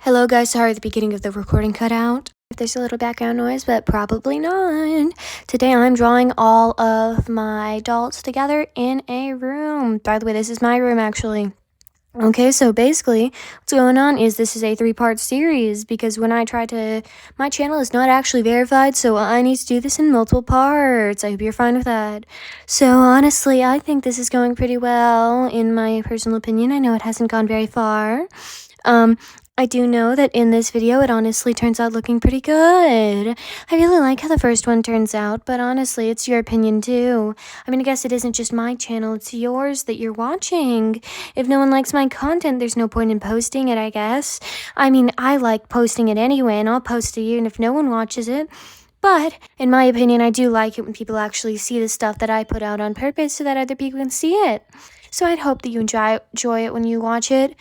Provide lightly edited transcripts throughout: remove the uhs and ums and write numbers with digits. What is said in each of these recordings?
Hello guys, sorry the beginning of the recording cut out. If there's a little background noise, but probably not. Today I'm drawing all of my dolls together in a room. By the way, this is my room actually. Okay, so basically what's going on is this is a 3-part series because when I try to, my channel is not actually verified, so I need to do this in multiple parts. I hope you're fine with that. So honestly, I think this is going pretty well in my personal opinion. I know it hasn't gone very far. I do know that in this video, it honestly turns out looking pretty good. I really like how the first one turns out, but honestly, it's your opinion too. I mean, I guess it isn't just my channel, it's yours that you're watching. If no one likes my content, there's no point in posting it, I guess. I mean, I like posting it anyway, and I'll post it even if no one watches it. But, in my opinion, I do like it when people actually see the stuff that I put out on purpose so that other people can see it. So I'd hope that you enjoy it when you watch it.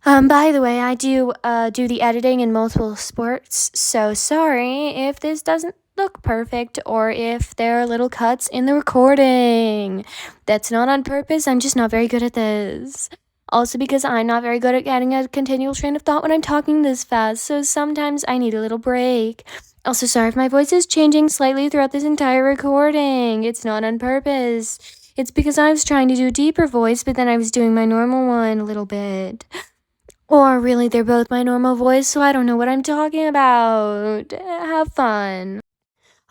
By the way, I do the editing in multiple sports, so sorry if this doesn't look perfect or if there are little cuts in the recording. That's not on purpose, I'm just not very good at this. Also because I'm not very good at getting a continual train of thought when I'm talking this fast, so sometimes I need a little break. Also, sorry if my voice is changing slightly throughout this entire recording. It's not on purpose. It's because I was trying to do a deeper voice, but then I was doing my normal one a little bit. Or really, they're both my normal voice, so I don't know what I'm talking about. Have fun.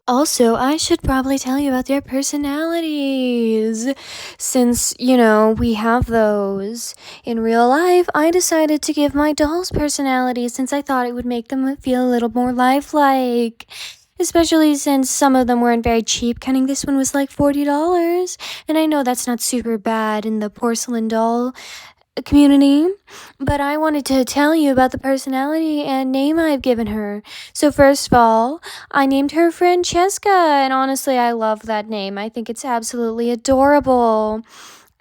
Also, I should probably tell you about their personalities. Since, we have those. In real life, I decided to give my dolls personalities since I thought it would make them feel a little more lifelike. Especially since some of them weren't very cheap. Counting this one was like $40. And I know that's not super bad in the porcelain doll community, but I wanted to tell you about the personality and name I've given her. So first of all, I named her Francesca, and honestly, I love that name. I think it's absolutely adorable.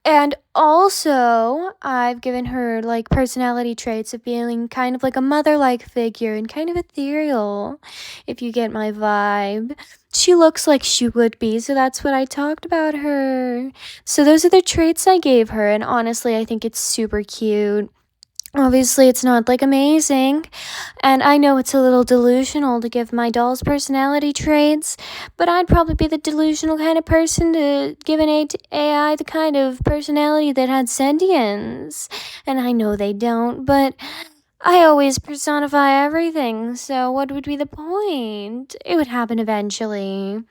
And also, I've given her like personality traits of being kind of like a mother-like figure and kind of ethereal, if you get my vibe. She looks like she would be, so that's what I talked about her. So those are the traits I gave her, and honestly, I think it's super cute. Obviously, it's not like amazing, and I know it's a little delusional to give my dolls personality traits, but I'd probably be the delusional kind of person to give an AI the kind of personality that had sentience. And I know they don't, but I always personify everything, so what would be the point? It would happen eventually.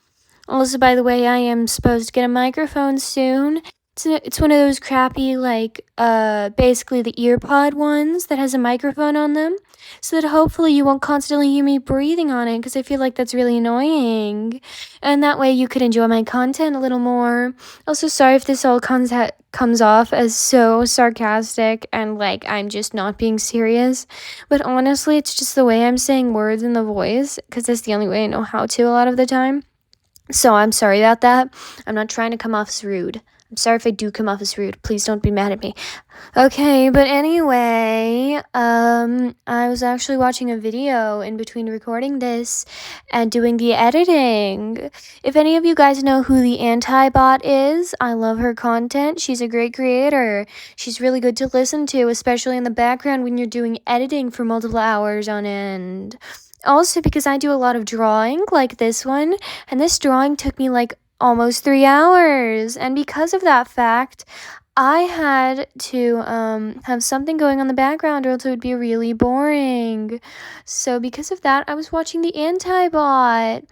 Also, by the way, I am supposed to get a microphone soon. It's one of those crappy, basically the earpod ones that has a microphone on them, so that hopefully you won't constantly hear me breathing on it, because I feel like that's really annoying. And that way you could enjoy my content a little more. Also, sorry if this all comes off as so sarcastic and like I'm just not being serious, but honestly, it's just the way I'm saying words in the voice, because that's the only way I know how to a lot of the time. So I'm sorry about that. I'm not trying to come off as rude. I'm sorry if I do come off as rude. Please don't be mad at me. Okay, but anyway, I was actually watching a video in between recording this and doing the editing. If any of you guys know who the Anti-Bot is, I love her content. She's a great creator. She's really good to listen to, especially in the background when you're doing editing for multiple hours on end. Also, because I do a lot of drawing, like this one, and this drawing took me like almost 3 hours, and because of that fact, I had to have something going on the background or else it would be really boring. So because of that, I was watching the Anti-Bot.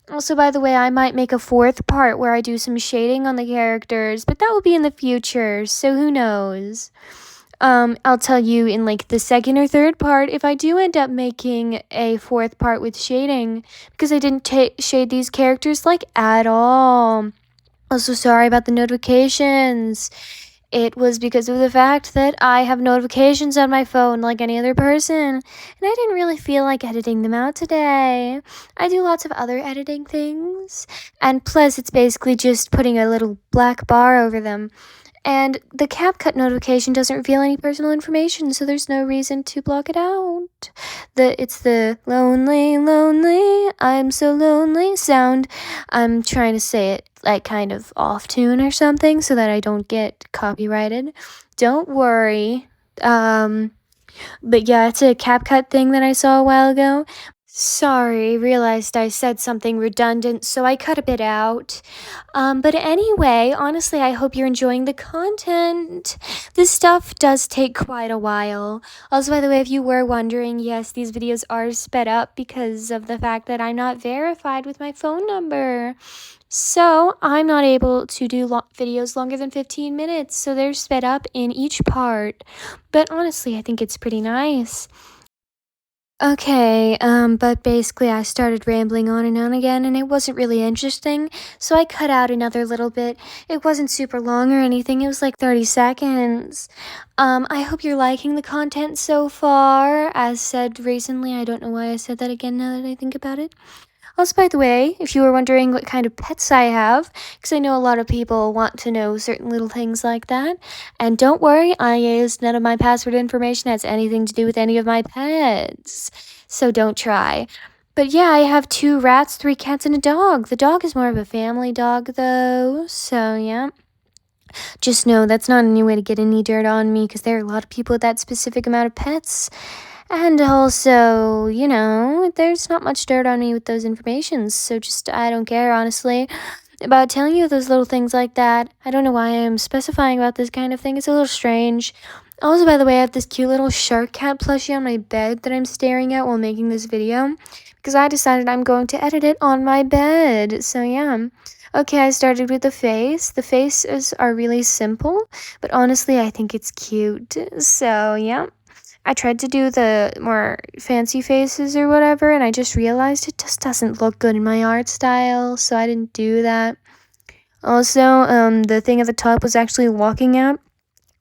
Also, by the way, I might make a 4th part where I do some shading on the characters, but that will be in the future, so who knows. I'll tell you in like the 2nd or 3rd part if I do end up making a 4th part with shading, because I didn't shade these characters like at all. Also, sorry about the notifications. It was because of the fact that I have notifications on my phone like any other person, and I didn't really feel like editing them out today. I do lots of other editing things, and plus it's basically just putting a little black bar over them. And the CapCut notification doesn't reveal any personal information, so there's no reason to block it out. It's the lonely, lonely, I'm so lonely sound. I'm trying to say it like kind of off tune or something so that I don't get copyrighted. Don't worry. But yeah, it's a CapCut thing that I saw a while ago. Sorry, realized I said something redundant, so I cut a bit out. But anyway, honestly, I hope you're enjoying the content. This stuff does take quite a while. Also, by the way, if you were wondering, yes, these videos are sped up because of the fact that I'm not verified with my phone number. So I'm not able to do videos longer than 15 minutes, so they're sped up in each part. But honestly, I think it's pretty nice. Okay, but basically I started rambling on and on again, and it wasn't really interesting, so I cut out another little bit. It wasn't super long or anything, it was like 30 seconds. I hope you're liking the content so far. As said recently, I don't know why I said that again now that I think about it. Also, by the way, if you were wondering what kind of pets I have, because I know a lot of people want to know certain little things like that, and don't worry, I used none of my password information has anything to do with any of my pets, so don't try. But yeah, I have 2 rats, 3 cats, and a dog. The dog is more of a family dog, though, so yeah. Just know that's not any way to get any dirt on me, because there are a lot of people with that specific amount of pets. And also, you know, there's not much dirt on me with those informations, so just, I don't care, honestly, about telling you those little things like that. I don't know why I'm specifying about this kind of thing. It's a little strange. Also, by the way, I have this cute little shark cat plushie on my bed that I'm staring at while making this video, because I decided I'm going to edit it on my bed, so yeah. Okay, I started with the face. The faces are really simple, but honestly, I think it's cute, so yeah. I tried to do the more fancy faces or whatever, and I just realized it just doesn't look good in my art style, so I didn't do that. Also, the thing at the top was actually a walking app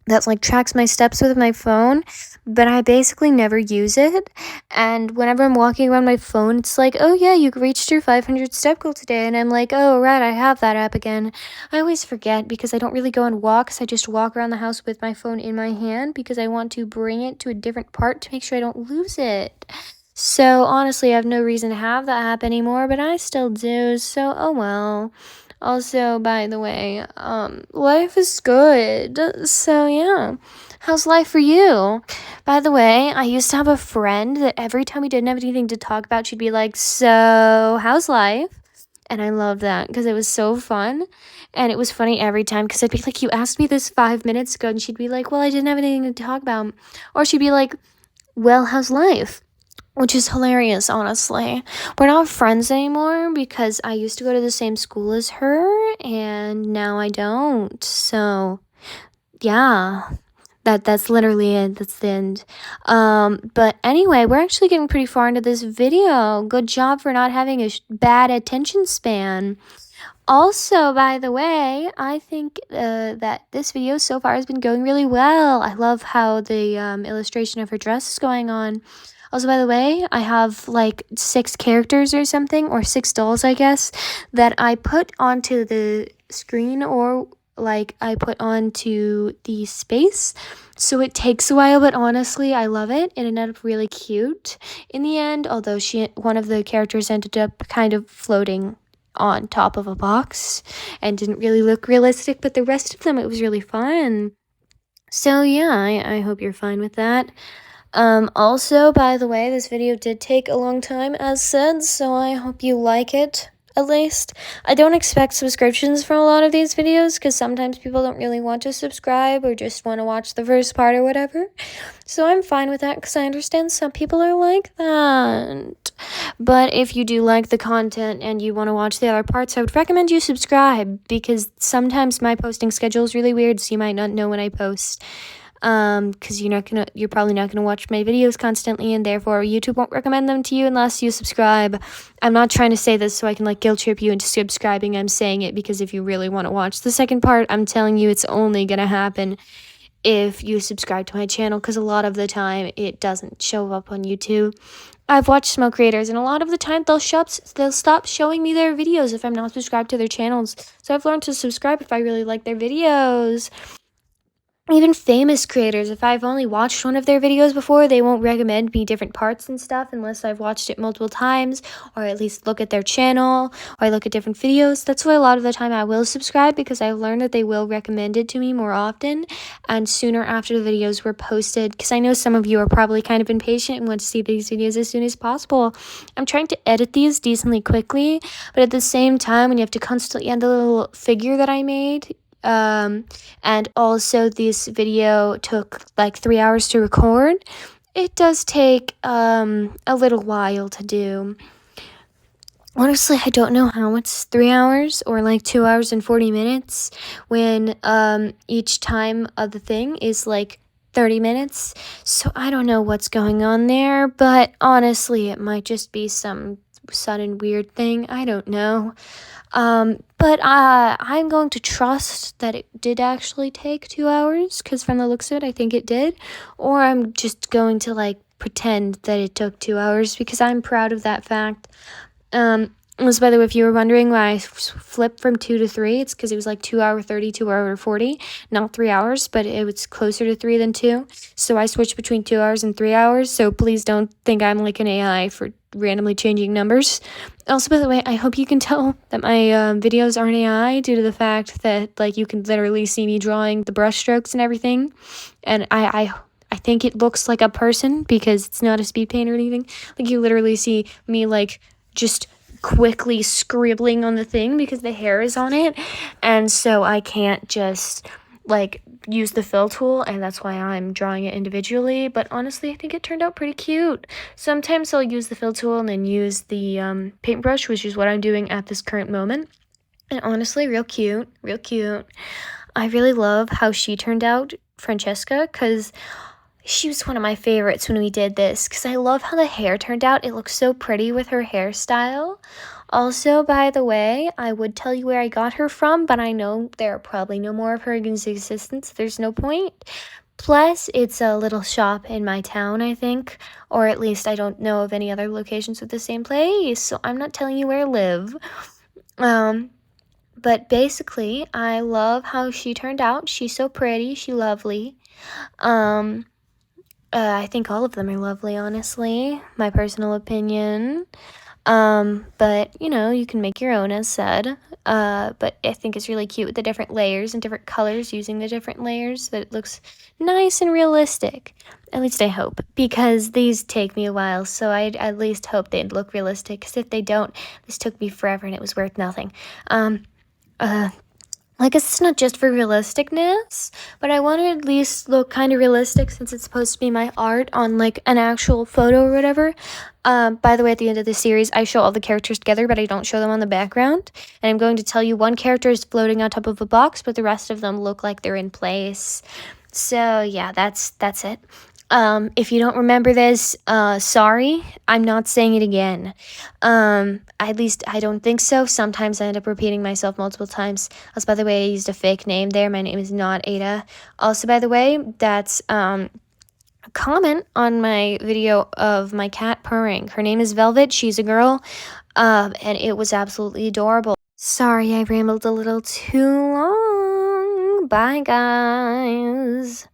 that like tracks my steps with my phone, but I basically never use it. And whenever I'm walking around my phone, it's like, oh yeah, you reached your 500 step goal today. And I'm like, oh right, I have that app again. I always forget because I don't really go on walks. I just walk around the house with my phone in my hand because I want to bring it to a different part to make sure I don't lose it. So honestly, I have no reason to have that app anymore, but I still do, so oh well. Also, by the way, life is good. So yeah. How's life for you? By the way, I used to have a friend that every time we didn't have anything to talk about, she'd be like, "So, how's life?" And I loved that because it was so fun. And it was funny every time because I'd be like, "You asked me this 5 minutes ago." And she'd be like, "Well, I didn't have anything to talk about." Or she'd be like, "Well, how's life?" Which is hilarious, honestly. We're not friends anymore because I used to go to the same school as her, and now I don't. So, yeah, that's literally it. That's the end. But anyway, we're actually getting pretty far into this video. Good job for not having a bad attention span. Also, by the way, I think that this video so far has been going really well. I love how the illustration of her dress is going on. Also, by the way, I have like 6 characters or something, or 6 dolls, I guess, that I put onto the screen or like I put onto the space. So it takes a while, but honestly, I love it. It ended up really cute in the end, although one of the characters ended up kind of floating on top of a box and didn't really look realistic, but the rest of them, it was really fun. So yeah, I hope you're fine with that. Also, by the way, this video did take a long time, as said, so I hope you like it, at least. I don't expect subscriptions from a lot of these videos, because sometimes people don't really want to subscribe, or just want to watch the first part or whatever. So I'm fine with that, because I understand some people are like that. But if you do like the content, and you want to watch the other parts, I would recommend you subscribe, because sometimes my posting schedule is really weird, so you might not know when I post. Because you're probably not gonna watch my videos constantly, and therefore YouTube won't recommend them to you unless you subscribe. I'm not trying to say this so I can like guilt trip you into subscribing. I'm saying it because if you really want to watch the second part, I'm telling you it's only gonna happen if you subscribe to my channel, because a lot of the time it doesn't show up on YouTube. I've watched small creators, and a lot of the time they'll stop showing me their videos if I'm not subscribed to their channels. So I've learned to subscribe if I really like their videos. even famous creators, if I've only watched one of their videos before, they won't recommend me different parts and stuff unless I've watched it multiple times, or at least look at their channel, or I look at different videos. That's why a lot of the time I will subscribe, because I've learned that they will recommend it to me more often and sooner after the videos were posted, because I know some of you are probably kind of impatient and want to see these videos as soon as possible. I'm trying to edit these decently quickly, but at the same time, when you have to constantly add the little figure that I made, and also this video took like 3 hours to record, it does take a little while to do. Honestly, I don't know how it's 3 hours or like 2 hours and 40 minutes when each time of the thing is like 30 minutes. So I don't know what's going on there, but honestly, it might just be some sudden weird thing. I don't know. But I'm going to trust that it did actually take 2 hours, because from the looks of it, I think it did. Or I'm just going to like pretend that it took 2 hours, because I'm proud of that fact. Also, by the way, if you were wondering why I flipped from 2 to 3, it's because it was like 2 hour 30, 2 hour 40, not 3 hours, but it was closer to 3 than 2. So I switched between 2 hours and 3 hours. So please don't think I'm like an AI for randomly changing numbers. Also, by the way, I hope you can tell that my videos aren't AI due to the fact that like you can literally see me drawing the brush strokes and everything. And I think it looks like a person because it's not a speed paint or anything. Like you literally see me like just quickly scribbling on the thing because the hair is on it, and so I can't just like use the fill tool, and that's why I'm drawing it individually. But honestly, I think it turned out pretty cute. Sometimes I'll use the fill tool and then use the paintbrush, which is what I'm doing at this current moment, and honestly, real cute. I really love how she turned out, Francesca, because she was one of my favorites when we did this, because I love how the hair turned out. It looks so pretty with her hairstyle. Also, by the way, I would tell you where I got her from, but I know there are probably no more of her in existence. There's no point. Plus, it's a little shop in my town, I think, or at least I don't know of any other locations with the same place, so I'm not telling you where I live. But basically, I love how she turned out. She's so pretty. She's lovely. I think all of them are lovely, honestly. My personal opinion. But, you know, you can make your own, as said. But I think it's really cute with the different layers and different colors, using the different layers, so that it looks nice and realistic. At least I hope, because these take me a while, so I at least hope they'd look realistic, because if they don't, this took me forever and it was worth nothing. I guess it's not just for realisticness, but I want to at least look kind of realistic, since it's supposed to be my art on like an actual photo or whatever. By the way, at the end of the series, I show all the characters together, but I don't show them on the background. And I'm going to tell you one character is floating on top of a box, but the rest of them look like they're in place. So yeah, that's it. If you don't remember this, sorry, I'm not saying it again. At least I don't think so. Sometimes I end up repeating myself multiple times. Also, by the way, I used a fake name there. My name is not Ada. Also, by the way, that's, a comment on my video of my cat purring. Her name is Velvet. She's a girl. And it was absolutely adorable. Sorry, I rambled a little too long. Bye, guys.